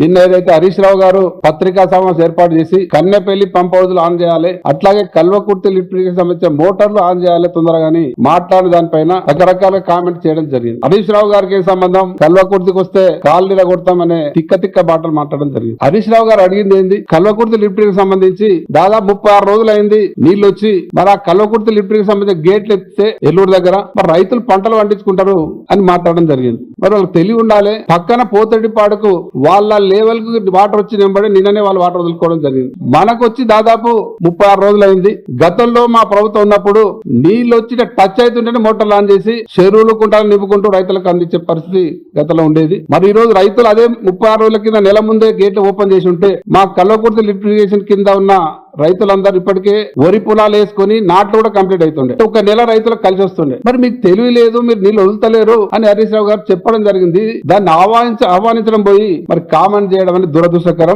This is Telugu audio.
నిన్న ఏదైతే హరీష్ రావు గారు పత్రికా సమావేశం ఏర్పాటు చేసి కన్నెపల్లి పంప్ హౌజులు ఆన్ చేయాలి, అట్లాగే కల్వకుర్తి లిఫ్ట్ ఇరిగేషన్ సంబంధించిన మోటార్లు ఆన్ చేయాలి తొందరగాని మాట్లాడిన దానిపైన రకరకాల కామెంట్ చేయడం జరిగింది. హరీష్ రావు గారికి ఏ సంబంధం, కల్వకుర్తికి వస్తే కాళ్ళు నిలగొడతామనే తిక్క బాటలు మాట్లాడడం జరిగింది. హరీష్ రావు గారు అడిగింది ఏంది, కల్వకుర్తి లిఫ్ట్ ఇరిగేషన్ సంబంధించి దాదాపు 36 రోజులు అయింది నీళ్లు వచ్చి, మరి ఆ కల్వకుర్తి లిఫ్ట్ ఇరిగేషన్ సంబంధించిన గేట్లు ఎత్తితే ఎల్లూరు దగ్గర మరి రైతులు పంటలు పండించుకుంటారు అని మాట్లాడడం జరిగింది. మరి వాళ్ళకి తెలివి ఉండాలి. పక్కన పోతడిపాడుకు వాళ్ళ లెవెల్ కు వాటర్ వచ్చి నింబడి నిన్ననే వాళ్ళు వాటర్ వదులుకోవడం జరిగింది. మనకు వచ్చి దాదాపు 36 రోజులు అయింది. గతంలో మా ప్రభుత్వం ఉన్నప్పుడు నీళ్ళు వచ్చి టచ్ అవుతుంటేనే మోటార్లు ఆన్ చేసి చెరువులు కుంటాలు నింపుకుంటూ రైతులకు అందించే పరిస్థితి గతంలో ఉండేది. మరి ఈ రోజు రైతులు అదే 36 రోజుల కింద నెల ముందే గేట్లు ఓపెన్ చేసి ఉంటే మా కల్వకుర్తి లిఫ్ట్ ఇరిగేషన్ కింద ఉన్న రైతులందరూ ఇప్పటికే వరి పొలాలు వేసుకుని నాట్లు కూడా కంప్లీట్ అవుతుండే, ఒక నెల రైతులకు కలిసి వస్తుండే. మరి మీకు తెలివి లేదు, మీరు నీళ్ళు వదులుతలేరు అని హరీష్ రావు గారు చెప్పడం జరిగింది. దాన్ని ఆహ్వానించడం పోయి మరి కామెంట్ చేయడం అనేది దురదృష్టకరం.